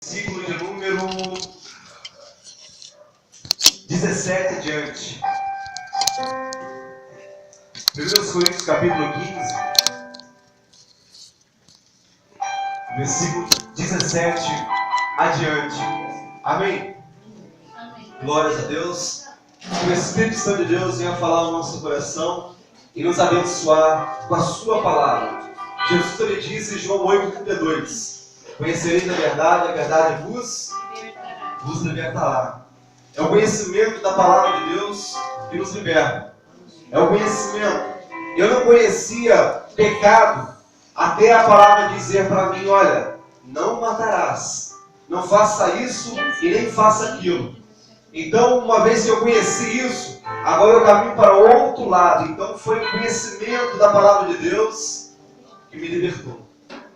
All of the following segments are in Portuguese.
Versículo de número 17 adiante. 1 Coríntios capítulo 15, versículo 17 adiante. Amém? Amém. Glórias a Deus. Que o Espírito Santo de Deus venha falar ao nosso coração e nos abençoar com a sua palavra. Jesus também disse em João 8,32: conhecereis a verdade vos libertará. É o conhecimento da palavra de Deus que nos liberta. É o conhecimento. Eu não conhecia pecado até a palavra dizer para mim: olha, não matarás, não faça isso e nem faça aquilo. Então, uma vez que eu conheci isso, agora eu caminho para o outro lado. Então foi o conhecimento da palavra de Deus que me libertou.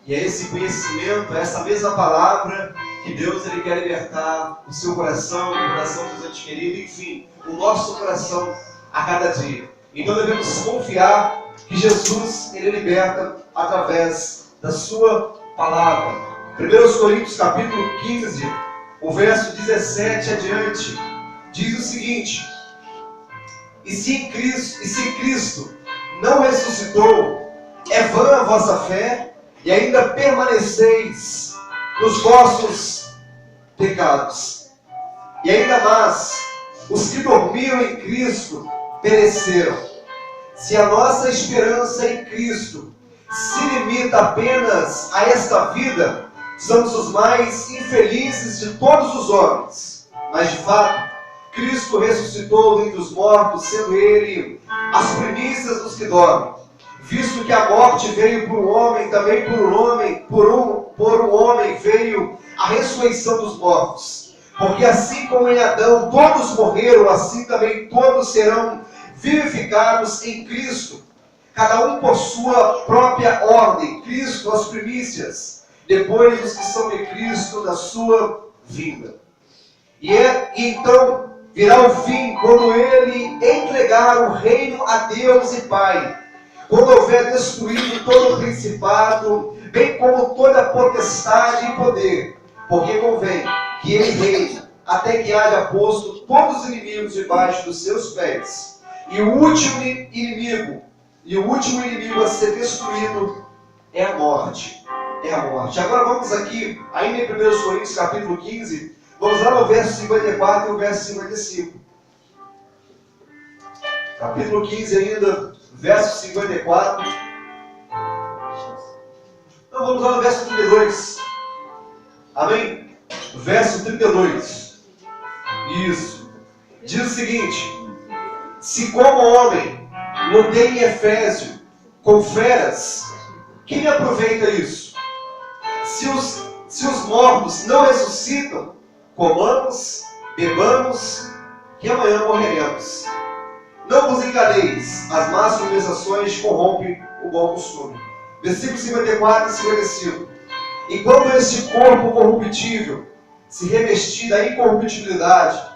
E é esse conhecimento, é essa mesma palavra que Deus ele quer libertar o seu coração, o coração dos entes queridos, enfim, o nosso coração a cada dia. Então devemos confiar que Jesus ele liberta através da sua palavra. 1 Coríntios capítulo 15, o verso 17 adiante, diz o seguinte: E se Cristo não ressuscitou, é vã a vossa fé, e ainda permaneceis nos vossos pecados. E ainda mais, os que dormiram em Cristo pereceram. Se a nossa esperança em Cristo se limita apenas a esta vida, somos os mais infelizes de todos os homens. Mas de fato, Cristo ressuscitou dentre os mortos, sendo Ele as primícias dos que dormem. Visto que a morte veio por um homem, também por um homem veio a ressurreição dos mortos. Porque assim como em Adão todos morreram, assim também todos serão vivificados em Cristo. Cada um por sua própria ordem. Cristo as primícias, depois os que são de Cristo na sua vinda. E então virá o fim, quando Ele entregar o reino a Deus e Pai. Quando houver destruído todo o principado, bem como toda potestade e poder, porque convém que Ele reine, até que haja posto todos os inimigos debaixo dos seus pés. E o último inimigo a ser destruído é a morte. É a morte. Agora vamos aqui, ainda em 1 Coríntios capítulo 15, vamos lá no verso 54 e o verso 55. Capítulo 15 ainda, verso 54. Então vamos lá no verso 32. Amém? Verso 32. Isso. Diz o seguinte: se como homem lutei em Efésio com feras, que me aproveita isso? Se os mortos não ressuscitam, comamos, bebamos, que amanhã morreremos. Não vos enganeis, as más conversações corrompem o bom costume. Versículo 54 e 55. Enquanto este corpo corruptível se revestir da incorruptibilidade,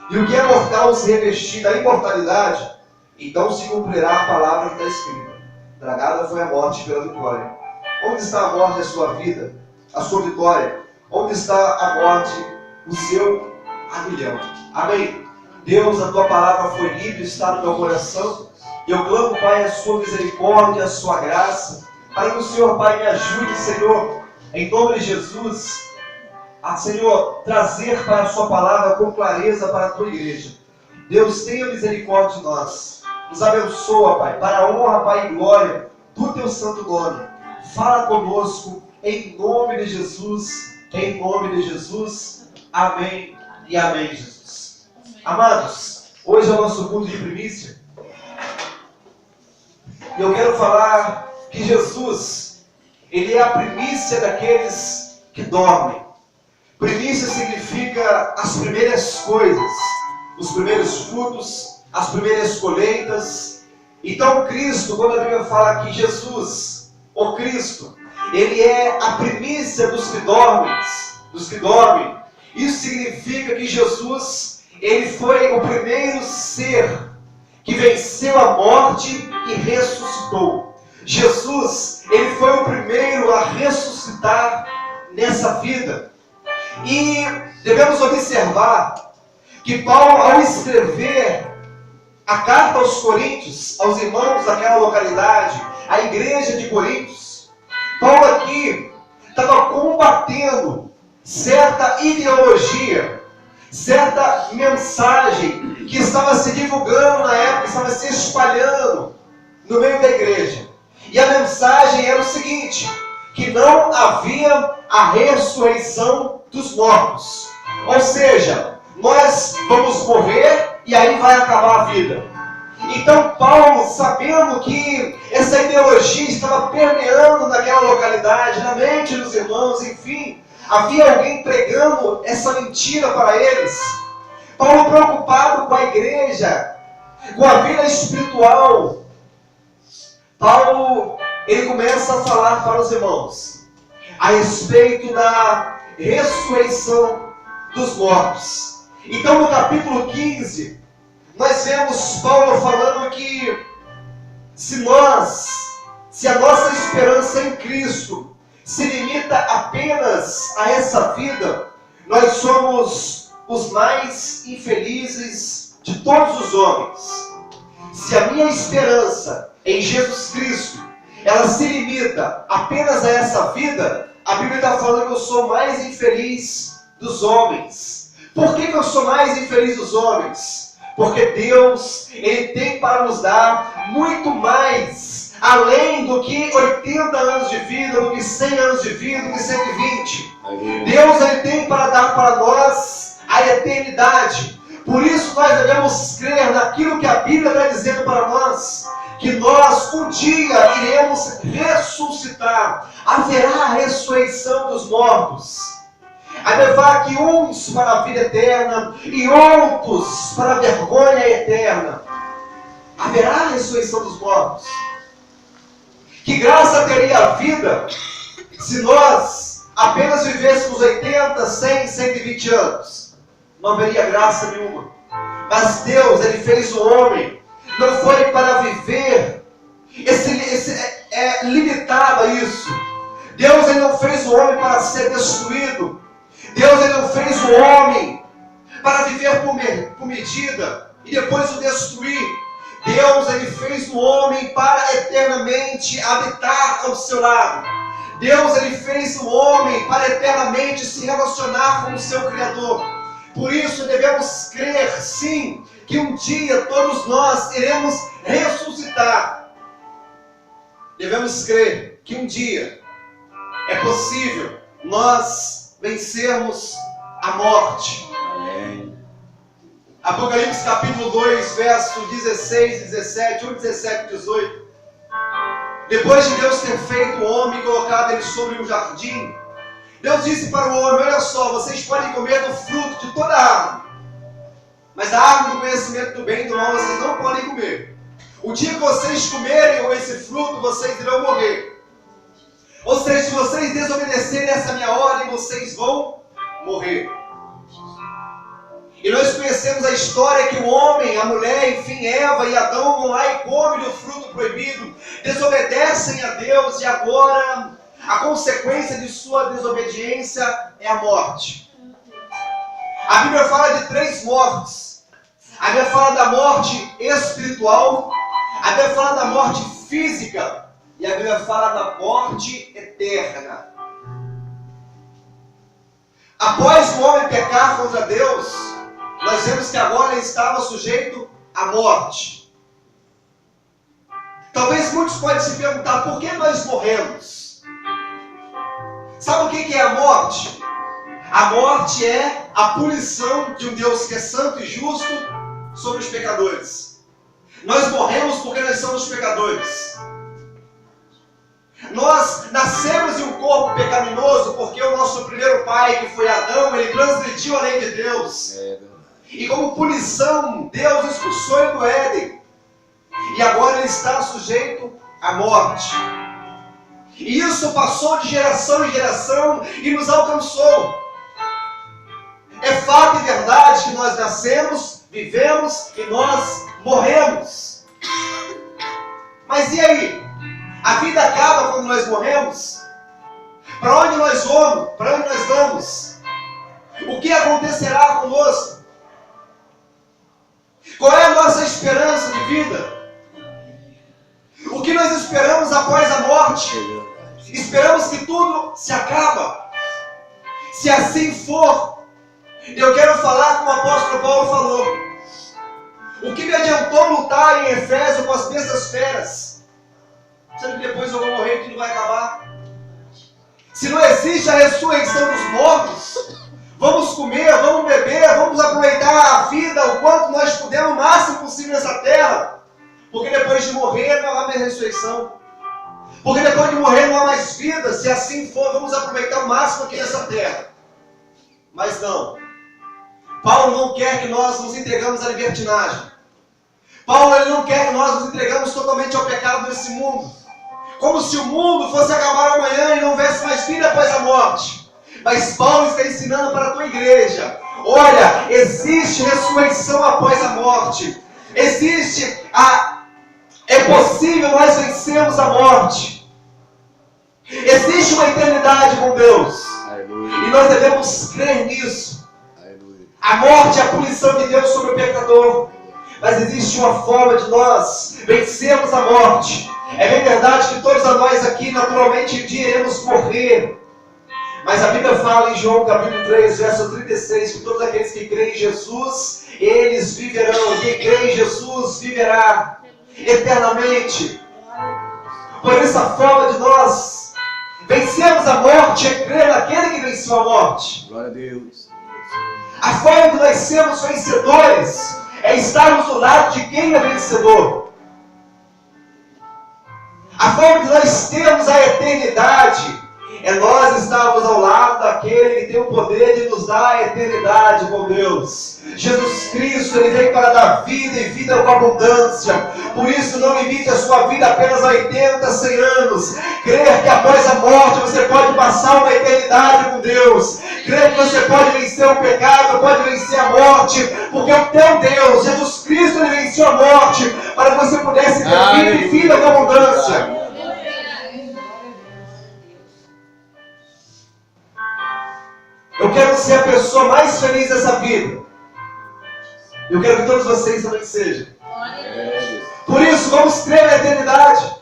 e o que é mortal se revestir da imortalidade, então se cumprirá a palavra que está escrita: tragada foi a morte pela vitória. Onde está a morte, a sua vida, a sua vitória? Onde está a morte, o seu aguilhão? Amém? Deus, a tua palavra foi lida e está no meu coração. E eu clamo, Pai, a sua misericórdia, a sua graça, para que o Senhor, Pai, me ajude, Senhor, em nome de Jesus, a, Senhor, trazer para a sua palavra com clareza para a tua igreja. Deus, tenha misericórdia de nós. Nos abençoa, Pai, para a honra, Pai, e glória do teu santo nome. Fala conosco, em nome de Jesus, em nome de Jesus. Amém e amém, Jesus. Amados, hoje é o nosso culto de primícia. E eu quero falar que Jesus, Ele é a primícia daqueles que dormem. Primícia significa as primeiras coisas, os primeiros frutos, as primeiras colheitas. Então Cristo, quando a Bíblia fala que Jesus, o Cristo, Ele é a primícia dos que dormem. Isso significa que Jesus, Ele foi o primeiro ser que venceu a morte e ressuscitou. Jesus, Ele foi o primeiro a ressuscitar nessa vida. E devemos observar que Paulo, ao escrever a carta aos Coríntios, aos irmãos daquela localidade, a igreja de Coríntios, Paulo aqui estava combatendo certa ideologia, certa mensagem que estava se divulgando na época, estava se espalhando no meio da igreja. E a mensagem era o seguinte: que não havia a ressurreição dos mortos. Ou seja, nós vamos morrer e aí vai acabar a vida. Então Paulo, sabendo que essa ideologia estava permeando naquela localidade, na mente dos irmãos, enfim, havia alguém pregando essa mentira para eles. Paulo, preocupado com a igreja, com a vida espiritual, Paulo, ele começa a falar para os irmãos a respeito da ressurreição dos mortos. Então, no capítulo 15, nós vemos Paulo falando que se a nossa esperança em Cristo se limita apenas a essa vida, nós somos os mais infelizes de todos os homens. Se a minha esperança em Jesus Cristo, ela se limita apenas a essa vida, a Bíblia está falando que eu sou mais infeliz dos homens. Por que eu sou mais infeliz dos homens? Porque Deus, Ele tem para nos dar muito mais, além do que 80 anos de vida, do que 100 anos de vida, do que 120. Deus, Ele tem para dar para nós a eternidade. Por isso nós devemos crer naquilo que a Bíblia está dizendo para nós, que nós um dia iremos ressuscitar. Haverá a ressurreição dos mortos. A levar que uns para a vida eterna e outros para a vergonha eterna. Haverá a ressurreição dos mortos. Que graça teria a vida se nós apenas vivêssemos 80, 100, 120 anos? Não haveria graça nenhuma. Mas Deus, Ele fez o homem, não foi para viver limitado a isso. Deus, Ele não fez o homem para ser destruído. Deus, Ele não fez o homem para viver por medida e depois o destruir. Deus, Ele fez o homem para eternamente habitar ao seu lado. Deus, Ele fez o homem para eternamente se relacionar com o seu Criador. Por isso devemos crer, sim, que um dia todos nós iremos ressuscitar. Devemos crer que um dia é possível nós vencermos a morte. Amém. Apocalipse capítulo 2, verso 16 e 17, ou 17 e 18. Depois de Deus ter feito o homem e colocado ele sobre um jardim, Deus disse para o homem: olha só, vocês podem comer do fruto de toda a árvore, mas a árvore do conhecimento do bem e do mal vocês não podem comer. O dia que vocês comerem esse fruto, vocês irão morrer. Ou seja, se vocês desobedecerem essa minha ordem, vocês vão morrer. E nós conhecemos a história que o homem, a mulher, enfim, Eva e Adão vão lá e comem do fruto proibido, desobedecem a Deus e agora a consequência de sua desobediência é a morte. A Bíblia fala de 3 mortes. A Bíblia fala da morte espiritual, a Bíblia fala da morte física e a Bíblia fala da morte eterna. Após o homem pecar contra Deus, nós vemos que agora ele estava sujeito à morte. Talvez muitos possam se perguntar: por que nós morremos? Sabe o que é a morte? A morte é a punição de um Deus que é santo e justo sobre os pecadores. Nós morremos porque nós somos pecadores. Nós nascemos em um corpo pecaminoso porque o nosso primeiro pai, que foi Adão, ele transgrediu a lei de Deus. E como punição, Deus expulsou ele do Éden. E agora ele está sujeito à morte. E isso passou de geração em geração e nos alcançou. É fato e verdade que nós nascemos, vivemos e nós morremos. Mas e aí? A vida acaba quando nós morremos? Para onde nós vamos? Para onde nós vamos? O que acontecerá conosco? Qual é a nossa esperança de vida? O que nós esperamos após a morte? Esperamos que tudo se acaba. Se assim for, eu quero falar como o apóstolo Paulo falou. O que me adiantou lutar em Efésio com as bestas feras? Sendo que depois eu vou morrer e tudo vai acabar. Se não existe a ressurreição dos mortos, vamos comer, vamos beber, vamos aproveitar a vida o quanto nós pudermos, o máximo possível nessa terra. Porque depois de morrer não há mais ressurreição. Porque depois de morrer não há mais vida. Se assim for, vamos aproveitar o máximo aqui nessa terra. Mas não. Paulo não quer que nós nos entregamos à libertinagem. Paulo ele não quer que nós nos entregamos totalmente ao pecado desse mundo. Como se o mundo fosse acabar amanhã e não houvesse mais vida após a morte. Mas Paulo está ensinando para a tua igreja. Olha, existe ressurreição após a morte. É possível nós vencermos a morte. Existe uma eternidade com Deus. Aleluia. E nós devemos crer nisso. Aleluia. A morte é a punição de Deus sobre o pecador. Mas existe uma forma de nós vencermos a morte. É bem verdade que todos nós aqui naturalmente um dia iremos morrer. Mas a Bíblia fala em João capítulo 3, verso 36, que todos aqueles que creem em Jesus, eles viverão. Quem crê em Jesus viverá eternamente. Por isso a forma de nós vencermos a morte é crer naquele que venceu a morte. Glória a Deus. A forma de nós sermos vencedores é estarmos do lado de quem é vencedor. A forma de nós termos a eternidade é nós estarmos ao lado daquele que tem o poder de nos dar a eternidade com Deus. Jesus Cristo, Ele veio para dar vida e vida com abundância. Por isso não limite a sua vida apenas a 80, 100 anos. Crer que após a morte você pode passar uma eternidade com Deus. Crer que você pode vencer o pecado, pode vencer a morte. Porque o teu Deus, Jesus Cristo, Ele venceu a morte para que você pudesse ter vida e vida com abundância. Eu quero ser a pessoa mais feliz dessa vida. Eu quero que todos vocês também sejam. Por isso, vamos crer na eternidade.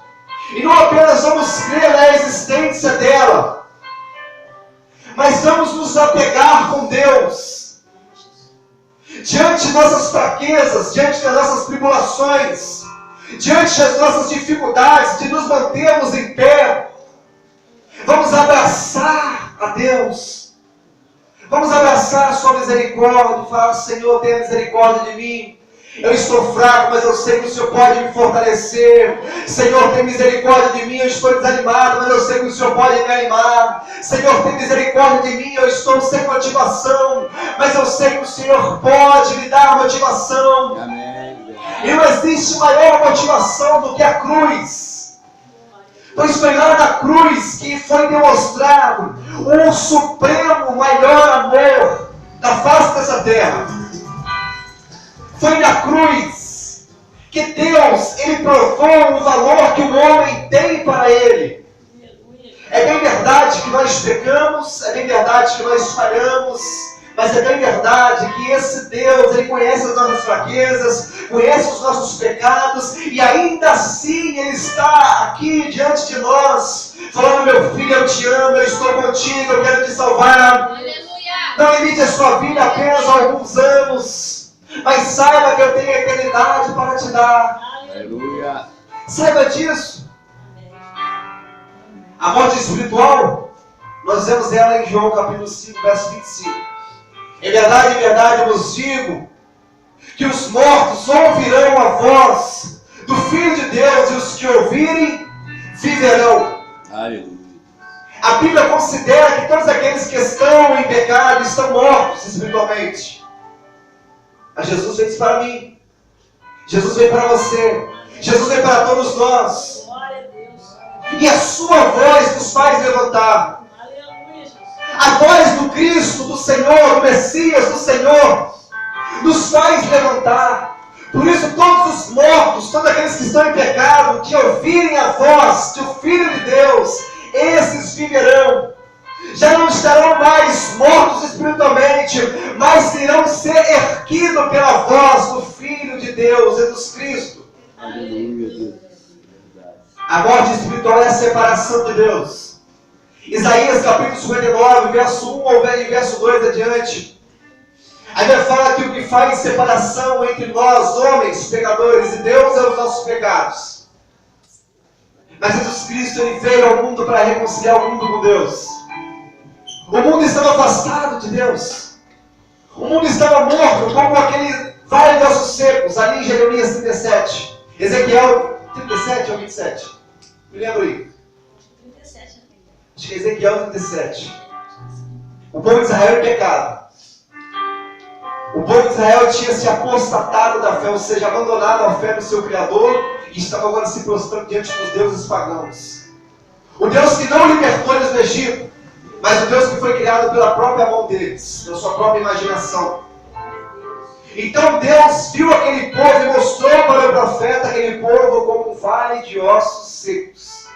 E não apenas vamos crer na existência dela, mas vamos nos apegar com Deus. Diante de nossas fraquezas, diante das nossas tribulações, diante das nossas dificuldades, de nos mantermos em pé, vamos abraçar a Deus. Vamos abraçar a sua misericórdia e falar: Senhor, tenha misericórdia de mim. Eu estou fraco, mas eu sei que o Senhor pode me fortalecer. Senhor, tenha misericórdia de mim. Eu estou desanimado, mas eu sei que o Senhor pode me animar. Senhor, tenha misericórdia de mim. Eu estou sem motivação, mas eu sei que o Senhor pode me dar motivação. Amém. E não existe maior motivação do que a cruz. Pois foi lá na cruz que foi demonstrado o supremo maior amor da face dessa terra. Foi na cruz que Deus, Ele provou o valor que o homem tem para Ele. É bem verdade que nós pecamos, é bem verdade que nós falhamos, mas é bem verdade que esse Deus, Ele conhece as nossas fraquezas, conhece os nossos pecados, e ainda assim Ele está aqui diante de nós, falando: meu filho, eu te amo, eu estou contigo, eu quero te salvar. Aleluia. Não limite a sua vida apenas a alguns anos, mas saiba que eu tenho a eternidade para te dar. Aleluia. Saiba disso. A morte espiritual, nós vemos ela em João capítulo 5, verso 25. Em verdade, eu vos digo que os mortos ouvirão a voz do Filho de Deus, e os que ouvirem, viverão. Aleluia. A Bíblia considera que todos aqueles que estão em pecado estão mortos espiritualmente. Mas Jesus fez para mim. Jesus veio para você. Jesus veio para todos nós. E a sua voz nos faz levantar. A voz do Cristo, do Senhor, do Messias, do Senhor, nos faz levantar. Por isso todos os mortos, todos aqueles que estão em pecado, que ouvirem a voz do Filho de Deus, esses viverão. Já não estarão mais mortos espiritualmente, somente, mas irão ser erguidos pela voz do Filho de Deus, Jesus Cristo. Aleluia, Deus. A morte espiritual é a separação de Deus. Isaías capítulo 59, verso 1 ao verso 2 adiante. A Bíblia fala que o que faz separação entre nós, homens, pecadores, e Deus é os nossos pecados. Mas Jesus Cristo, ele veio ao mundo para reconciliar o mundo com Deus. O mundo estava afastado de Deus. O mundo estava morto, como aquele vale de ossos secos, ali em Jeremias 37. Ezequiel 37 ou 27? Me lembro aí. 37. Acho que é Ezequiel 37. O povo de Israel em pecado. O povo de Israel tinha se apostatado da fé, ou seja, abandonado a fé no seu Criador, e estava agora se prostrando diante dos deuses pagãos. O Deus que não libertou eles do Egito, mas o Deus que foi criado pela própria mão deles, pela sua própria imaginação. Então Deus viu aquele povo e mostrou para o profeta aquele povo como um vale de ossos secos.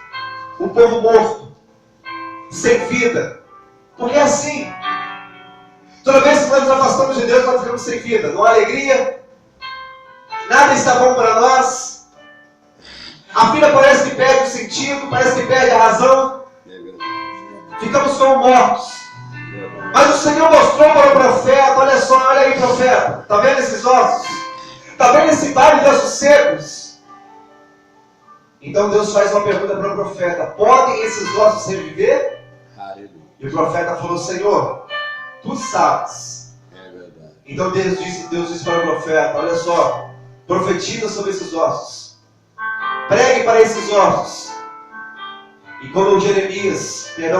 Um povo morto, sem vida. Porque é assim. Toda vez que nós nos afastamos de Deus, nós ficamos sem vida. Não há alegria, nada está bom para nós. A vida parece que perde o sentido, parece que perde a razão. Ficamos como mortos. Mas o Senhor mostrou para o profeta, olha só, olha aí, profeta. Está vendo esses ossos? Está vendo esse vale de ossos secos? Então Deus faz uma pergunta para o profeta: podem esses ossos reviver? E o profeta falou: Senhor, tu sabes. É verdade. Então Deus disse para o profeta: olha só, profetiza sobre esses ossos. Pregue para esses ossos. E quando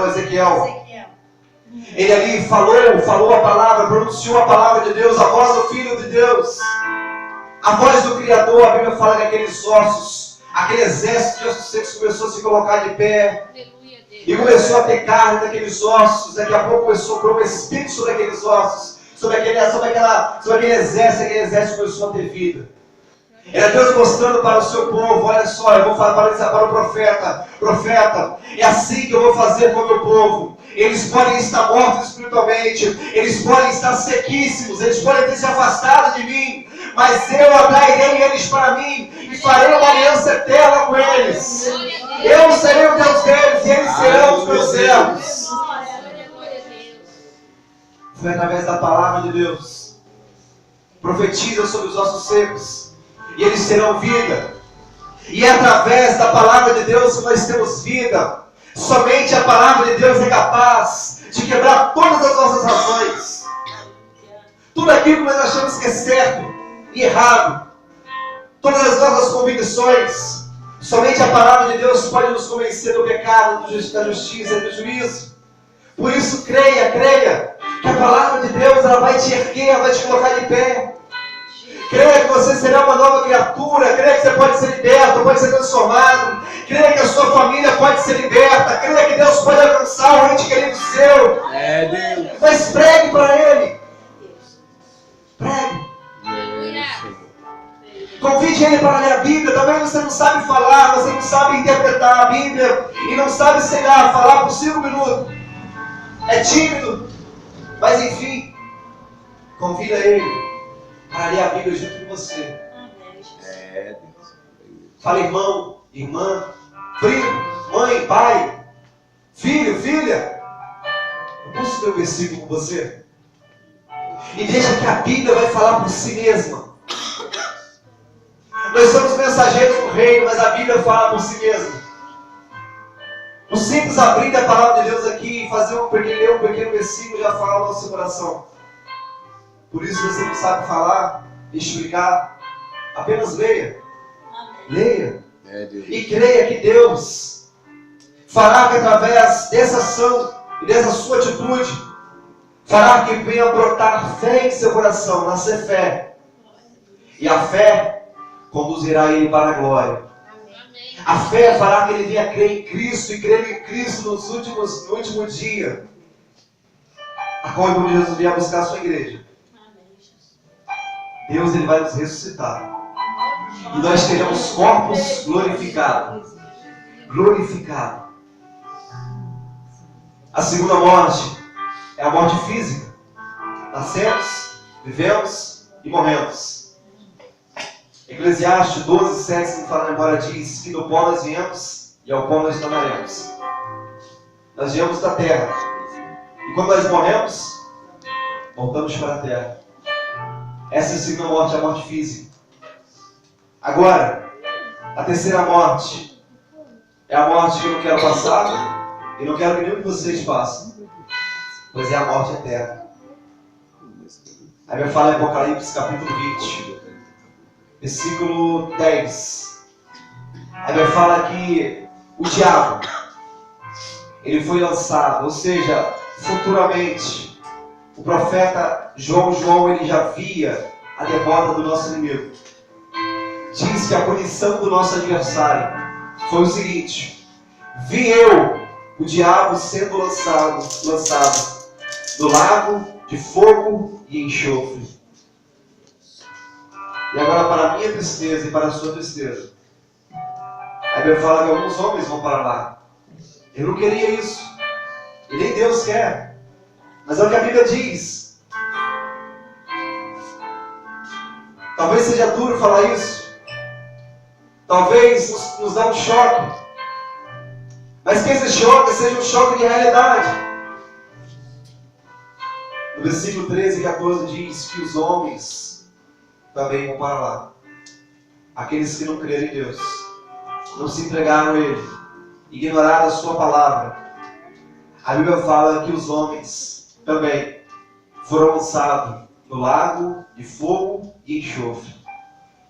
Ezequiel, ele ali falou a palavra, pronunciou a palavra de Deus, a voz do Filho de Deus, a voz do Criador, a Bíblia fala que aqueles ossos, aquele exército de ossos secos começou a se colocar de pé. E começou a ter carne naqueles ossos. Daqui a pouco começou a pôr um espírito sobre aqueles ossos, sobre aquele exército. Aquele exército começou a ter vida. Era Deus mostrando para o seu povo: olha só, eu vou falar para o profeta: profeta, é assim que eu vou fazer com o meu povo. Eles podem estar mortos espiritualmente, eles podem estar sequíssimos, eles podem ter se afastado de mim, mas eu atrairei eles para mim e farei uma aliança eterna com eles. Eu serei o Deus deles e eles serão os meus servos. Foi através da palavra de Deus. Profetiza sobre os ossos secos e eles terão vida. E é através da palavra de Deus que nós temos vida. Somente a palavra de Deus é capaz de quebrar todas as nossas razões. Tudo aquilo que nós achamos que é certo e errado. Todas as nossas convicções. Somente a palavra de Deus pode nos convencer do pecado, da justiça e do juízo. Por isso, creia que a palavra de Deus ela vai te erguer, ela vai te colocar de pé. Creia que você será uma nova criatura. Creia que você pode ser liberto, pode ser transformado. Creia que a sua família pode ser liberta. Creia que Deus pode alcançar um ente querido seu. É Deus. Mas pregue para Ele. Pregue. Convide Ele para ler a Bíblia. Talvez você não sabe falar, você não sabe interpretar a Bíblia e não sabe, sei lá, falar por 5 minutos. É tímido. Mas enfim, convida Ele para ler a Bíblia junto com você. É Deus. Fala irmão, irmã, primo, mãe, pai, filho, filha. Eu posso ler o versículo com você? E deixa que a Bíblia vai falar por si mesma. Nós somos mensageiros do reino, mas a Bíblia fala por si mesma. O simples abrir a palavra de Deus aqui e ler um pequeno versículo já fala o nosso coração. Por isso você não sabe falar, explicar, apenas leia. Leia. E creia que Deus fará que através dessa ação e dessa sua atitude, fará que venha brotar fé em seu coração, nascer fé. E a fé conduzirá ele para a glória. A fé fará que ele venha crer em Cristo e crer em Cristo no último dia. A qual Jesus vier buscar a sua igreja. Deus ele vai nos ressuscitar. E nós teremos corpos glorificados. Glorificado. A segunda morte é a morte física. Nascemos, vivemos e morremos. Eclesiastes 12, 7, se me falar memória, diz que do pó nós viemos e ao pó nós tornaremos. Nós viemos da terra. E quando nós morremos, voltamos para a terra. Essa é a segunda morte, a morte física. Agora, a terceira morte é a morte que eu não quero passar e não quero que nenhum de vocês passem, pois é a morte eterna. A Bíblia fala em Apocalipse capítulo 20, versículo 10. A Bíblia fala que o diabo, ele foi lançado, ou seja, futuramente, o profeta João, ele já via a derrota do nosso inimigo. Diz que a punição do nosso adversário foi o seguinte: vi eu, o diabo, sendo lançado no lago de fogo e enxofre. E agora, para a minha tristeza e para a sua tristeza, a Bíblia fala que alguns homens vão para lá. Eu não queria isso, e nem Deus quer, mas é o que a Bíblia diz. Talvez seja duro falar isso, talvez nos dê um choque, mas que esse choque seja um choque de realidade. No versículo 13 e 14 diz que os homens também vão para lá. Aqueles que não creram em Deus, não se entregaram a Ele, ignoraram a sua palavra. A Bíblia fala que os homens também foram lançados no lago de fogo e enxofre.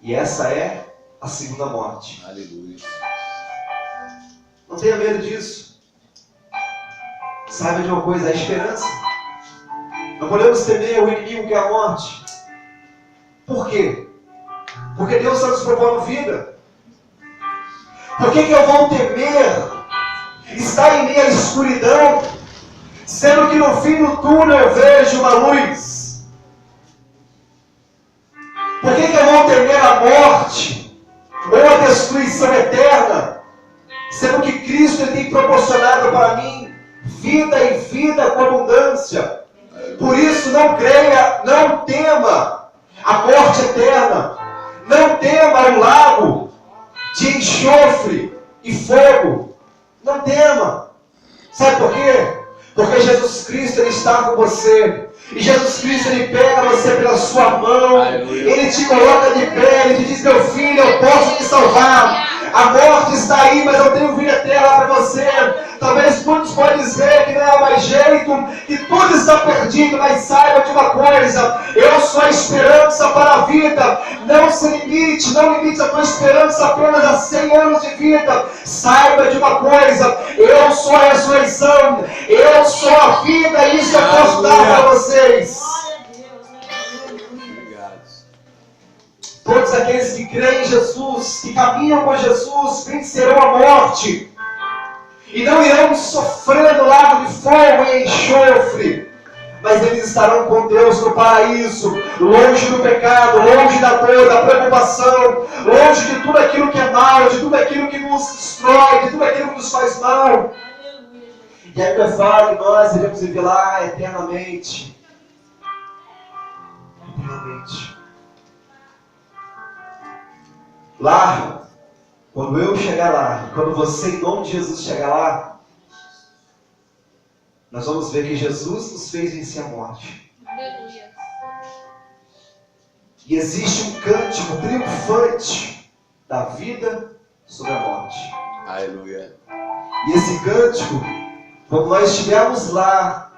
E essa é a segunda morte. Aleluia. Não tenha medo disso. Saiba de uma coisa, a esperança. Não podemos temer o inimigo que é a morte. Por quê? Porque Deus está nos propondo vida. Por que eu vou temer estar em meia escuridão, sendo que no fim do túnel eu vejo uma luz? Por que eu vou temer a morte ou a destruição eterna, sendo que Cristo tem proporcionado para mim vida e vida com abundância? Por isso não creia, não tema a morte eterna, não tema o lago de enxofre e fogo, não tema. Sabe por quê? Porque Jesus Cristo, Ele está com você. E Jesus Cristo, Ele pega você pela sua mão. Aleluia. Ele te coloca de pé. Ele te diz: meu filho, eu posso te salvar. A morte está aí, mas eu tenho vida eterna para você. Talvez muitos podem dizer que não há mais jeito, que tudo está perdido, mas saiba de uma coisa: eu sou a esperança para a vida. Não se limite, não limite a tua esperança apenas a 100 anos de vida. Saiba de uma coisa: eu sou a ressurreição, eu sou a vida, e isso eu posso dar para vocês. Todos aqueles que creem em Jesus, que caminham com Jesus, vencerão a morte. E não irão sofrer no lago de fogo e enxofre. Mas eles estarão com Deus no paraíso, longe do pecado, longe da dor, da preocupação, longe de tudo aquilo que é mal, de tudo aquilo que nos destrói, de tudo aquilo que nos faz mal. E a Bíblia fala que nós iremos viver lá eternamente. Eternamente. Lá, quando eu chegar lá, quando você, em nome de Jesus, chegar lá, nós vamos ver que Jesus nos fez vencer a morte. Aleluia. E existe um cântico triunfante da vida sobre a morte. Aleluia. E esse cântico, quando nós estivermos lá,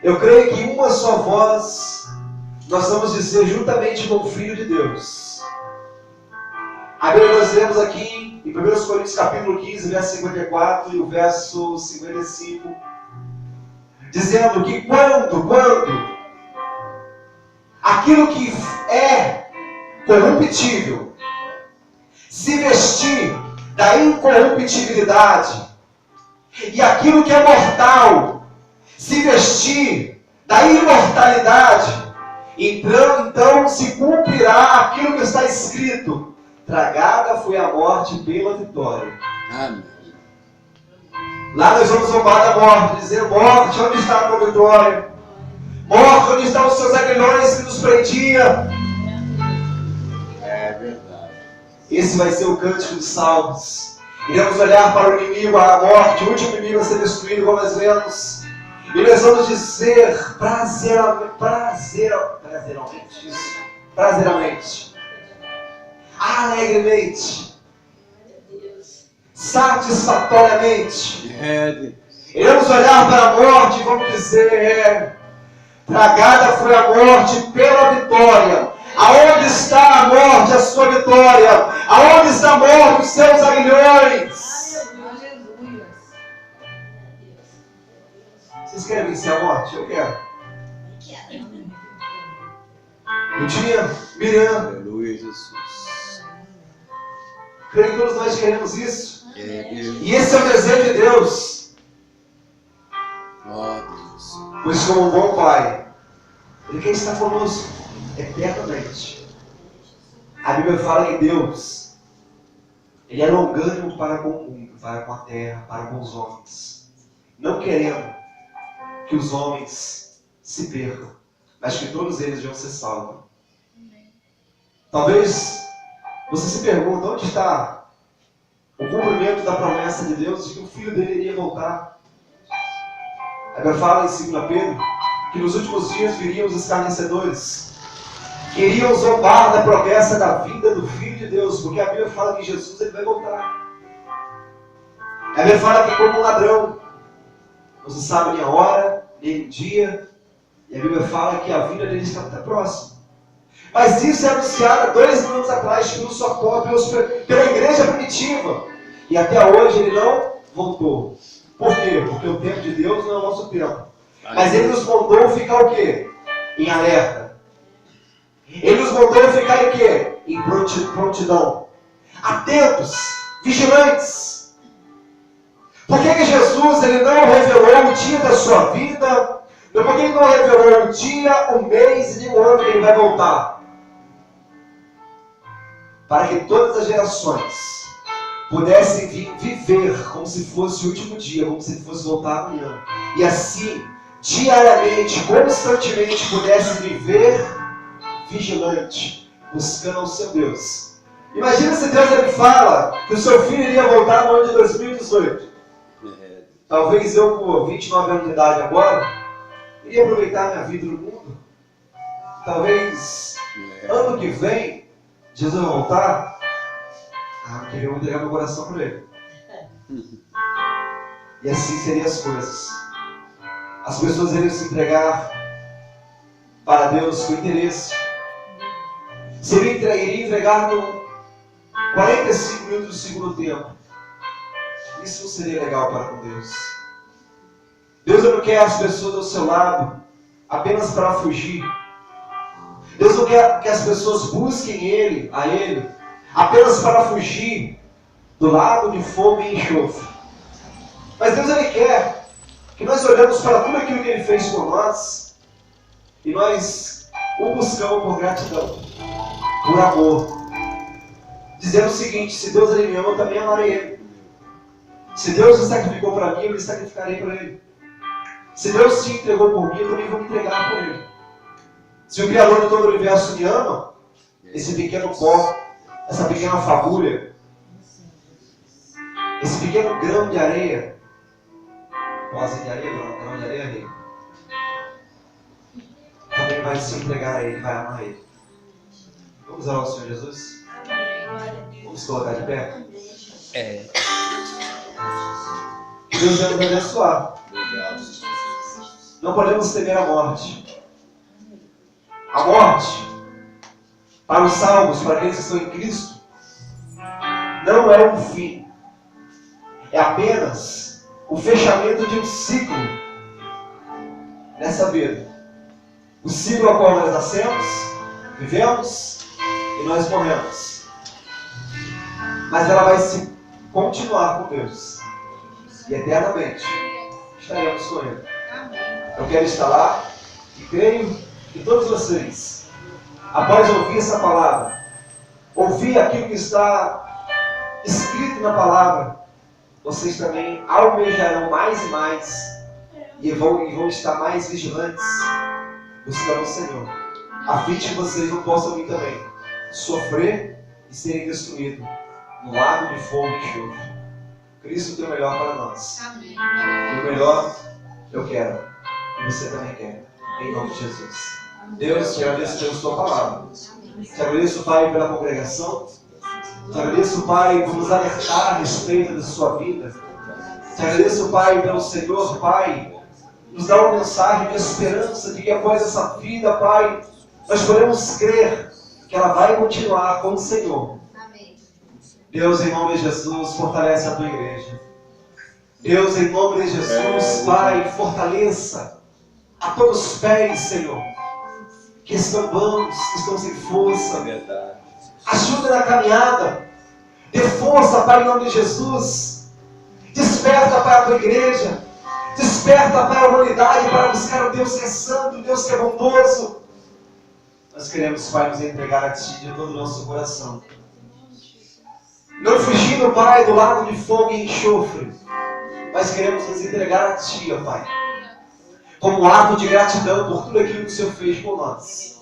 eu creio que em uma só voz, nós vamos dizer juntamente com o Filho de Deus. A Bíblia nós lemos aqui em 1 Coríntios capítulo 15, verso 54 e o verso 55, dizendo que quando aquilo que é corruptível se vestir da incorruptibilidade e aquilo que é mortal se vestir da imortalidade, então se cumprirá aquilo que está escrito: tragada foi a morte pela vitória. Amém. Lá nós vamos zombar da morte, dizer: morte, onde está a tua vitória? Morte, onde estão os seus aguilhões que nos prendia? É verdade. Esse vai ser o cântico dos salmos. Iremos olhar para o inimigo, a morte, o último inimigo a ser destruído, como nós vemos. E nós vamos dizer prazeramente, alegremente, satisfatoriamente. Iremos olhar para a morte e vamos dizer: tragada foi a morte pela vitória. Aonde está a morte, a sua vitória? Aonde está a morte, os seus aguilhões? Vocês querem vencer a morte? Eu quero. Eu tinha Miriam. Aleluia, Jesus. Creio que todos nós queremos isso. Deus. E esse é o desejo de Deus. Ó Deus. Pois como um bom Pai, Ele quer estar conosco eternamente. A Bíblia fala que Deus, Ele é longânimo para com o mundo, para com a terra, para com os homens. Não querendo que os homens se percam, mas que todos eles venham ser salvos. Talvez você se pergunte, onde está o cumprimento da promessa de Deus de que o Filho dele iria voltar? A Bíblia fala em 2 Pedro que nos últimos dias viriam os escarnecedores, que iriam zombar da promessa da vinda do Filho de Deus, porque a Bíblia fala que Jesus ele vai voltar. A Bíblia fala que como um ladrão, não se sabe nem a hora, nem o dia, e a Bíblia fala que a vinda dele está muito próxima. Mas isso é anunciado há 2 mil anos atrás pela igreja primitiva, e até hoje ele não voltou. Por quê? Porque o tempo de Deus não é o nosso tempo. Mas Ele nos mandou ficar o quê? Em alerta. Ele nos mandou ficar em quê? Em prontidão. Atentos, vigilantes. Por que Jesus ele não revelou o dia da sua vida? Por que Ele não revelou o dia, o mês e nem o ano que Ele vai voltar? Para que todas as gerações pudessem viver como se fosse o último dia, como se fosse voltar amanhã. E assim, diariamente, constantemente, pudessem viver vigilante, buscando o seu Deus. Imagina se Deus ele fala que o seu filho iria voltar no ano de 2018. Talvez eu, com 29 anos de idade agora, iria aproveitar minha vida no mundo. Talvez ano que vem, Jesus vai voltar. Eu queria entregar meu coração para Ele. E assim seriam as coisas. As pessoas iriam se entregar para Deus com interesse. Se Ele iria entregar no 45 minutos do segundo tempo, isso não seria legal para com Deus. Deus não quer as pessoas ao seu lado apenas para fugir. Deus não quer que as pessoas busquem a Ele apenas para fugir do lago de fogo e enxofre. Mas Deus ele quer que nós olhemos para tudo aquilo que Ele fez por nós e nós o buscamos por gratidão, por amor, dizendo o seguinte: se Deus ele me ama, eu também amarei Ele. Se Deus se sacrificou para mim, eu me sacrificarei para Ele. Se Deus se entregou por mim, eu também vou me entregar por Ele. Se o Criador de todo o universo me ama, esse pequeno pó, essa pequena fagulha, esse pequeno grão de areia, pozinho de areia, grão de areia, também vai se entregar a Ele, vai amar Ele. Vamos orar ao Senhor Jesus? Vamos colocar de pé? Que Deus vai nos abençoar. Não podemos temer a morte. A morte, para os salvos, para aqueles que estão em Cristo, não é um fim. É apenas o fechamento de um ciclo nessa vida. O ciclo ao qual nós nascemos, vivemos e nós morremos. Mas ela vai se continuar com Deus. E eternamente estaremos com Ele. Eu quero estar lá e creio que todos vocês, após ouvir essa palavra, ouvir aquilo que está escrito na palavra, vocês também almejarão mais e mais e vão estar mais vigilantes buscando o Senhor, a fim de que vocês não possam vir também sofrer e serem destruídos no lago de fogo e enxofre. Cristo tem o melhor para nós. Amém. E o melhor eu quero. E você também quer. Em nome de Jesus. Deus, te agradeço pela sua palavra. Te agradeço, Pai, pela congregação. Te agradeço, Pai, por nos alertar a respeito da sua vida. Te agradeço, Pai, pelo Senhor, Pai, nos dar uma mensagem de esperança de que após essa vida, Pai, nós podemos crer que ela vai continuar com o Senhor. Amém. Deus, em nome de Jesus, fortalece a tua igreja. Deus, em nome de Jesus, Pai, fortaleça a todos os pés, Senhor, que estão bambos, que estão sem força. Verdade. Ajuda na caminhada. Dê força, Pai, em nome de Jesus. Desperta, Pai, a tua igreja. Desperta, Pai, a humanidade para buscar o Deus que é santo, o Deus que é bondoso. Nós queremos, Pai, nos entregar a Ti de todo o nosso coração. Não fugindo, Pai, do lago de fogo e enxofre, mas queremos nos entregar a Ti, ó Pai, como um ato de gratidão por tudo aquilo que o Senhor fez por nós.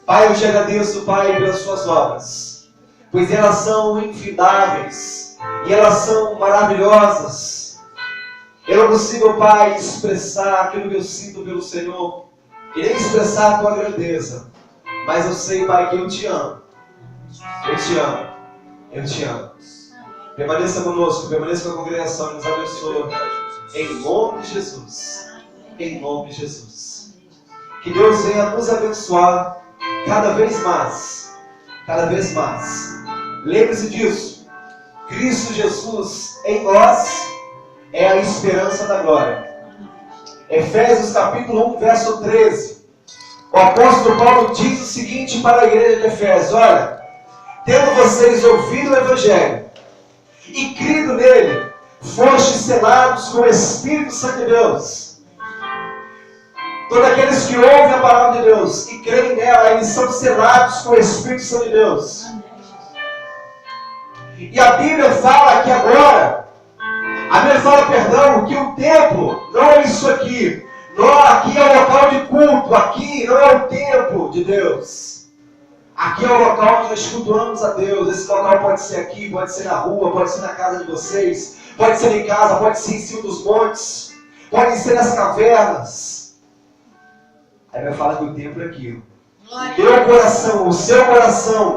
Pai, eu te agradeço, Pai, pelas suas obras, pois elas são infindáveis e elas são maravilhosas. Eu não consigo, Pai, expressar aquilo que eu sinto pelo Senhor e nem expressar a tua grandeza, mas eu sei, Pai, que eu te amo. Eu te amo. Eu te amo. Permaneça conosco, permaneça com a congregação e nos abençoe. Em nome de Jesus. Em nome de Jesus. Que Deus venha nos abençoar cada vez mais. Cada vez mais. Lembre-se disso. Cristo Jesus em nós é a esperança da glória. Efésios capítulo 1, verso 13. O apóstolo Paulo diz o seguinte para a igreja de Efésios: olha, tendo vocês ouvido o Evangelho e crido nele, fostes selados com o Espírito Santo de Deus. Todos aqueles que ouvem a palavra de Deus e creem nela, eles são selados com o Espírito Santo de Deus. E a Bíblia fala que agora, que o templo não é isso aqui. Não, aqui é o local de culto, aqui não é o templo de Deus. Aqui é o local onde nós cultuamos a Deus. Esse local pode ser aqui, pode ser na rua, pode ser na casa de vocês, pode ser em casa, pode ser em cima dos montes, pode ser nas cavernas. Aí vai falar que o templo é aquilo. O teu coração, o seu coração